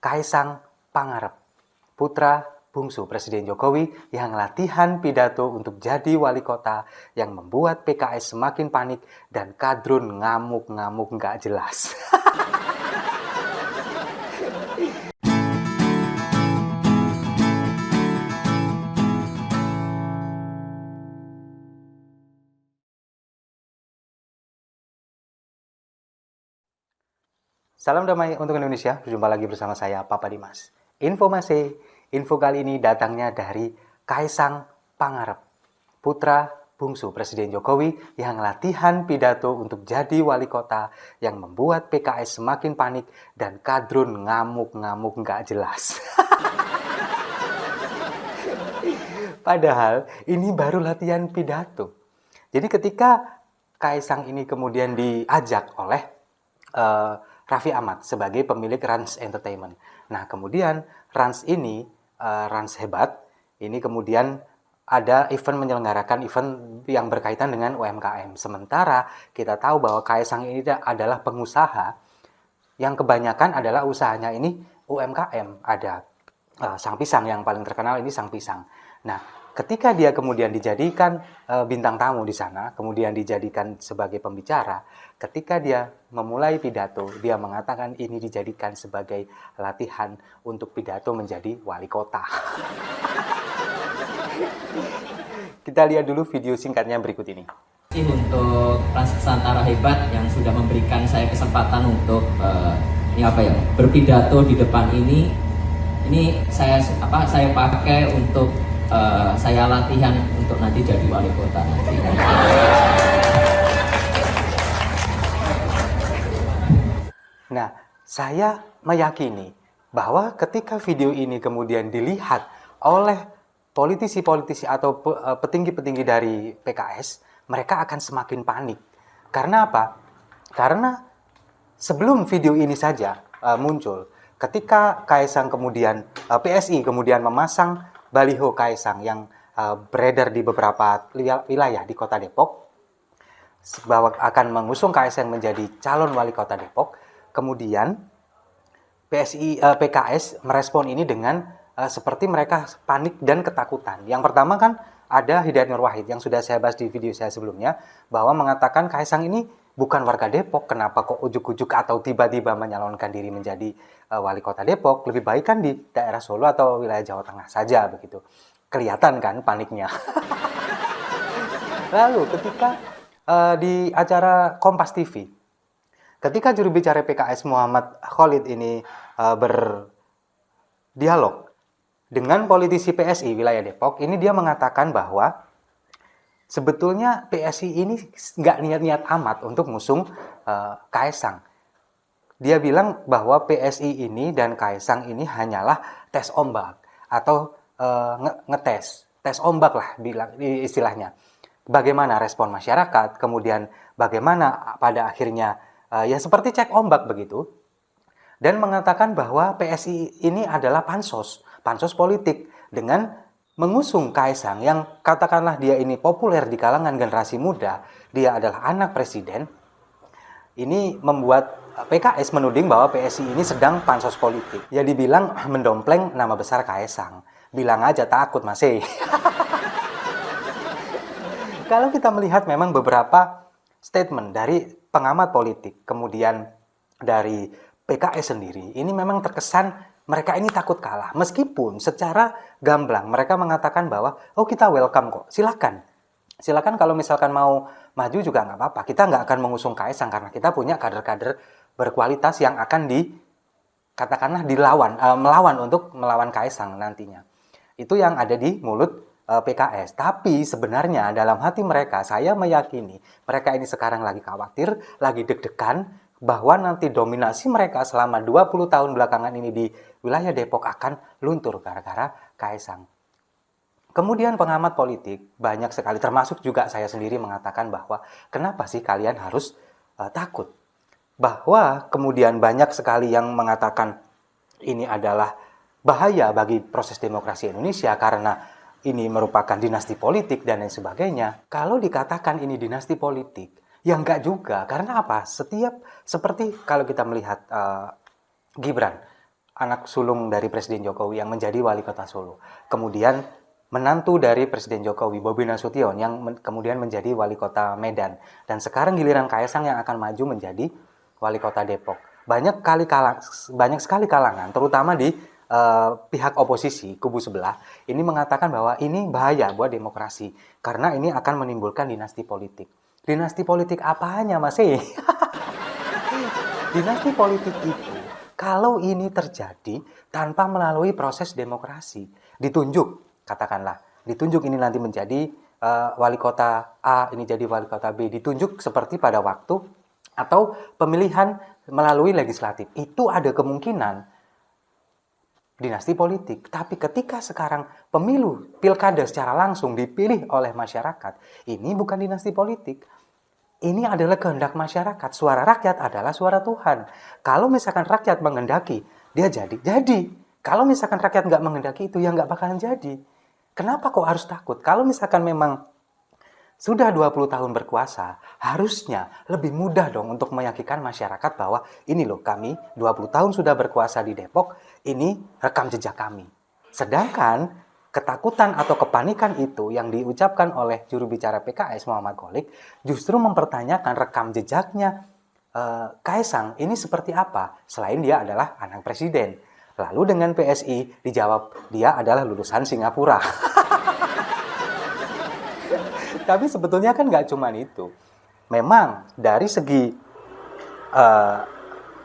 Kaisang Pangarep, putra bungsu Presiden Jokowi yang latihan pidato untuk jadi wali kota yang membuat PKS semakin panik dan kadrun ngamuk-ngamuk nggak jelas. Salam damai untuk Indonesia, berjumpa lagi bersama saya, Papa Dimas. Info kali ini datangnya dari Kaisang Pangarep, putra bungsu Presiden Jokowi yang latihan pidato untuk jadi wali kota yang membuat PKS semakin panik dan kadrun ngamuk-ngamuk nggak jelas. Padahal ini baru latihan pidato. Jadi ketika Kaisang ini kemudian diajak oleh Raffi Ahmad sebagai pemilik Rans Entertainment. Nah, kemudian Rans ini, Rans Hebat, ini kemudian ada event menyelenggarakan event yang berkaitan dengan UMKM. Sementara kita tahu bahwa Kaisang ini adalah pengusaha yang kebanyakan adalah usahanya ini UMKM. Ada Sang Pisang yang paling terkenal ini Sang Pisang. Nah, ketika dia kemudian dijadikan bintang tamu di sana, kemudian dijadikan sebagai pembicara, ketika dia memulai pidato, dia mengatakan ini dijadikan sebagai latihan untuk pidato menjadi wali kota. Kita lihat dulu video singkatnya berikut ini. Untuk Rans Nusantara Hebat yang sudah memberikan saya kesempatan untuk berpidato di depan ini saya pakai untuk saya latihan untuk nanti jadi wali kota nanti. Nah, saya meyakini bahwa ketika video ini kemudian dilihat oleh politisi-politisi atau petinggi-petinggi dari PKS, mereka akan semakin panik. Karena apa? Karena sebelum video ini saja muncul, ketika Kaisang kemudian PSI kemudian memasang baliho Kaisang yang beredar di beberapa wilayah di Kota Depok bahwa akan mengusung Kaisang menjadi calon wali Kota Depok, kemudian PKS merespon ini dengan seperti mereka panik dan ketakutan. Yang pertama kan ada Hidayat Nur Wahid yang sudah saya bahas di video saya sebelumnya, bahwa mengatakan Kaisang ini bukan warga Depok, kenapa kok ujuk-ujuk atau tiba-tiba menyalonkan diri menjadi wali kota Depok, lebih baik kan di daerah Solo atau wilayah Jawa Tengah saja begitu. Kelihatan kan paniknya. Lalu ketika di acara Kompas TV, ketika juru bicara PKS Muhammad Khalid ini berdialog dengan politisi PSI wilayah Depok, ini dia mengatakan bahwa sebetulnya PSI ini nggak niat-niat amat untuk ngusung Kaisang. Dia bilang bahwa PSI ini dan Kaisang ini hanyalah tes ombak atau tes ombak lah istilahnya. Bagaimana respon masyarakat, kemudian bagaimana pada akhirnya ya seperti cek ombak begitu. Dan mengatakan bahwa PSI ini adalah pansos politik dengan mengusung Kaisang yang katakanlah dia ini populer di kalangan generasi muda, dia adalah anak presiden. Ini membuat PKS menuding bahwa PSI ini sedang pansos politik. Ya dibilang mendompleng nama besar Kaisang. Bilang aja takut masih. Kalau kita melihat memang beberapa statement dari pengamat politik, kemudian dari PKS sendiri, ini memang terkesan mereka ini takut kalah. Meskipun secara gamblang mereka mengatakan bahwa, oh kita welcome kok, silakan kalau misalkan mau maju juga nggak apa-apa. Kita nggak akan mengusung Kaisang karena kita punya kader-kader berkualitas yang akan katakanlah melawan untuk melawan Kaisang nantinya. Itu yang ada di mulut PKS. Tapi sebenarnya dalam hati mereka, saya meyakini mereka ini sekarang lagi khawatir, lagi deg-degan bahwa nanti dominasi mereka selama 20 tahun belakangan ini di wilayah Depok akan luntur gara-gara Kaisang. Kemudian pengamat politik banyak sekali, termasuk juga saya sendiri, mengatakan bahwa kenapa sih kalian harus takut? Bahwa kemudian banyak sekali yang mengatakan ini adalah bahaya bagi proses demokrasi Indonesia karena ini merupakan dinasti politik dan lain sebagainya. Kalau dikatakan ini dinasti politik, ya enggak juga. Karena apa? Seperti kalau kita melihat Gibran, anak sulung dari Presiden Jokowi yang menjadi wali kota Solo. Kemudian menantu dari Presiden Jokowi, Bobi Nasution, yang kemudian menjadi wali kota Medan. Dan sekarang giliran Kaisang yang akan maju menjadi wali kota Depok. Banyak sekali kalangan, terutama di pihak oposisi, kubu sebelah, ini mengatakan bahwa ini bahaya buat demokrasi. Karena ini akan menimbulkan dinasti politik. Dinasti politik apanya, Mas? Dinasti politik itu, kalau ini terjadi tanpa melalui proses demokrasi, ditunjuk ini nanti menjadi wali kota A, ini jadi wali kota B, ditunjuk seperti pada waktu atau pemilihan melalui legislatif, itu ada kemungkinan dinasti politik. Tapi ketika sekarang pemilu, pilkada secara langsung dipilih oleh masyarakat, ini bukan dinasti politik. Ini adalah kehendak masyarakat. Suara rakyat adalah suara Tuhan. Kalau misalkan rakyat menghendaki, dia jadi. Kalau misalkan rakyat nggak menghendaki itu, ya nggak bakalan jadi. Kenapa kok harus takut? Kalau misalkan memang sudah 20 tahun berkuasa, harusnya lebih mudah dong untuk meyakinkan masyarakat bahwa ini loh, kami 20 tahun sudah berkuasa di Depok, ini rekam jejak kami. Sedangkan ketakutan atau kepanikan itu yang diucapkan oleh juru bicara PKS Muhammad Kholik justru mempertanyakan rekam jejaknya Kaisang ini seperti apa selain dia adalah anak presiden. Lalu dengan PSI dijawab dia adalah lulusan Singapura. Tapi sebetulnya kan nggak cuma itu. Memang dari segi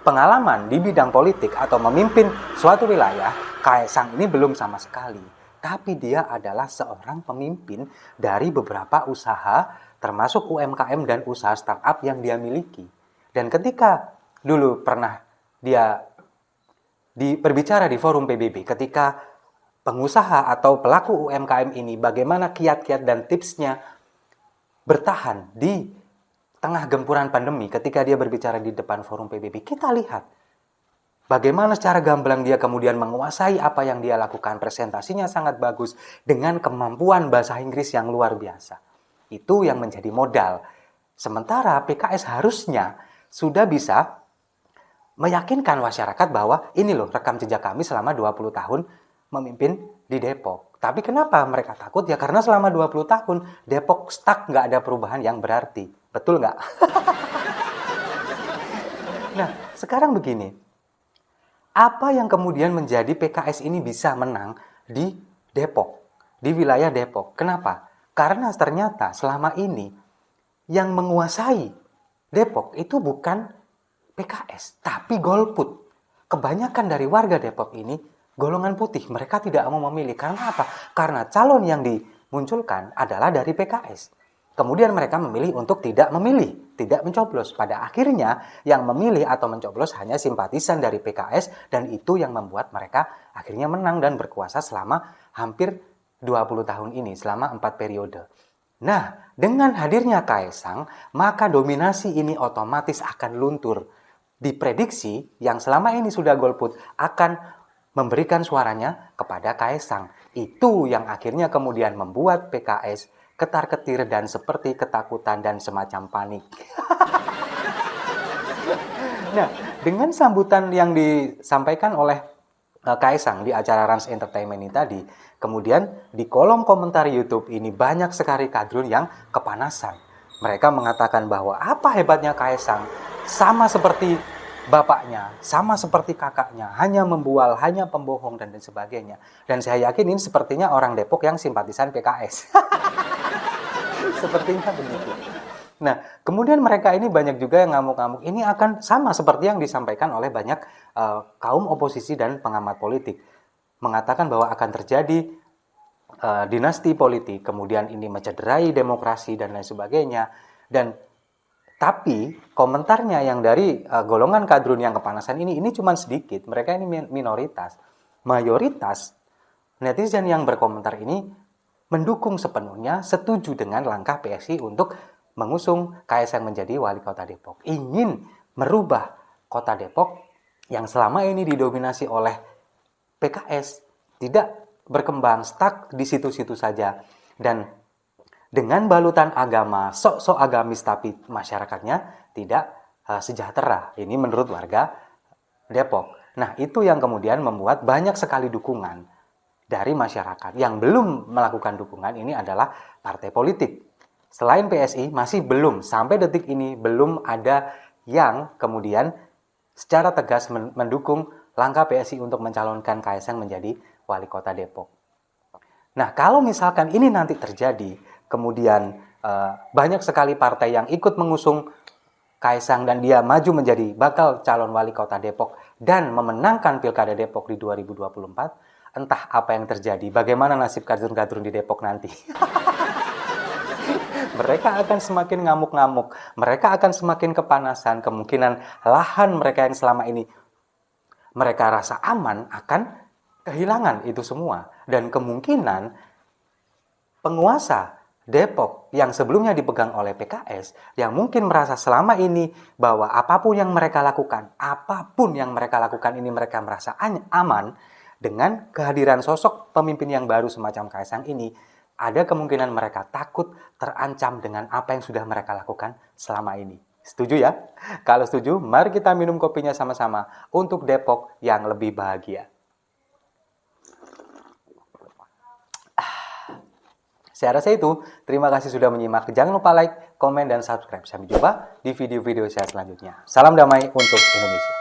pengalaman di bidang politik atau memimpin suatu wilayah, Kaisang ini belum sama sekali. Tapi dia adalah seorang pemimpin dari beberapa usaha, termasuk UMKM dan usaha startup yang dia miliki. Dan ketika dulu pernah dia berbicara di forum PBB, ketika pengusaha atau pelaku UMKM ini bagaimana kiat-kiat dan tipsnya bertahan di tengah gempuran pandemi, ketika dia berbicara di depan forum PBB, kita lihat bagaimana secara gamblang dia kemudian menguasai apa yang dia lakukan. Presentasinya sangat bagus dengan kemampuan bahasa Inggris yang luar biasa. Itu yang menjadi modal. Sementara PKS harusnya sudah bisa meyakinkan masyarakat bahwa ini loh rekam jejak kami selama 20 tahun memimpin di Depok. Tapi kenapa mereka takut? Ya karena selama 20 tahun Depok stuck, nggak ada perubahan yang berarti. Betul nggak? Nah, sekarang begini. Apa yang kemudian menjadi PKS ini bisa menang di Depok, di wilayah Depok? Kenapa? Karena ternyata selama ini yang menguasai Depok itu bukan PKS, tapi golput. Kebanyakan dari warga Depok ini golongan putih, mereka tidak mau memilih. Karena apa? Karena calon yang dimunculkan adalah dari PKS. Kemudian mereka memilih untuk tidak memilih, tidak mencoblos. Pada akhirnya yang memilih atau mencoblos hanya simpatisan dari PKS, dan itu yang membuat mereka akhirnya menang dan berkuasa selama hampir 20 tahun ini, selama 4 periode. Nah, dengan hadirnya Kaisang, maka dominasi ini otomatis akan luntur. Diprediksi yang selama ini sudah golput akan memberikan suaranya kepada Kaisang. Itu yang akhirnya kemudian membuat PKS ketar-ketir dan seperti ketakutan dan semacam panik. Nah, dengan sambutan yang disampaikan oleh Kaisang di acara Rans Entertainment ini tadi, kemudian di kolom komentar YouTube ini banyak sekali kadrun yang kepanasan. Mereka mengatakan bahwa apa hebatnya Kaisang, sama seperti bapaknya, sama seperti kakaknya, hanya membual, hanya pembohong dan sebagainya. Dan saya yakin ini sepertinya orang Depok yang simpatisan PKS. Sepertinya begitu. Nah, kemudian mereka ini banyak juga yang ngamuk-ngamuk. Ini akan sama seperti yang disampaikan oleh banyak kaum oposisi dan pengamat politik. Mengatakan bahwa akan terjadi dinasti politik, kemudian ini mencederai demokrasi dan lain sebagainya. Tapi komentarnya yang dari golongan kadrun yang kepanasan ini cuma sedikit. Mereka ini minoritas. Mayoritas netizen yang berkomentar ini mendukung sepenuhnya, setuju dengan langkah PSI untuk mengusung Kaisang menjadi wali kota Depok. Ingin merubah kota Depok yang selama ini didominasi oleh PKS, tidak berkembang, stuck di situ-situ saja. Dan dengan balutan agama, sok-sok agamis tapi masyarakatnya tidak sejahtera. Ini menurut warga Depok. Nah, itu yang kemudian membuat banyak sekali dukungan dari masyarakat. Yang belum melakukan dukungan ini adalah partai politik. Selain PSI, masih belum, sampai detik ini belum ada yang kemudian secara tegas mendukung langkah PSI untuk mencalonkan Kaisang menjadi wali kota Depok. Nah, kalau misalkan ini nanti terjadi, kemudian banyak sekali partai yang ikut mengusung Kaisang dan dia maju menjadi bakal calon wali kota Depok dan memenangkan Pilkada Depok di 2024, entah apa yang terjadi, bagaimana nasib kadrun-kadrun di Depok nanti. Mereka akan semakin ngamuk-ngamuk, mereka akan semakin kepanasan, kemungkinan lahan mereka yang selama ini mereka rasa aman akan kehilangan itu semua. Dan kemungkinan penguasa Depok yang sebelumnya dipegang oleh PKS, yang mungkin merasa selama ini bahwa apapun yang mereka lakukan ini mereka merasa aman, dengan kehadiran sosok pemimpin yang baru semacam Kaisang ini, ada kemungkinan mereka takut terancam dengan apa yang sudah mereka lakukan selama ini. Setuju ya? Kalau setuju, mari kita minum kopinya sama-sama untuk Depok yang lebih bahagia. Saya rasa itu. Terima kasih sudah menyimak. Jangan lupa like, komen, dan subscribe. Sampai jumpa di video-video saya selanjutnya. Salam damai untuk Indonesia.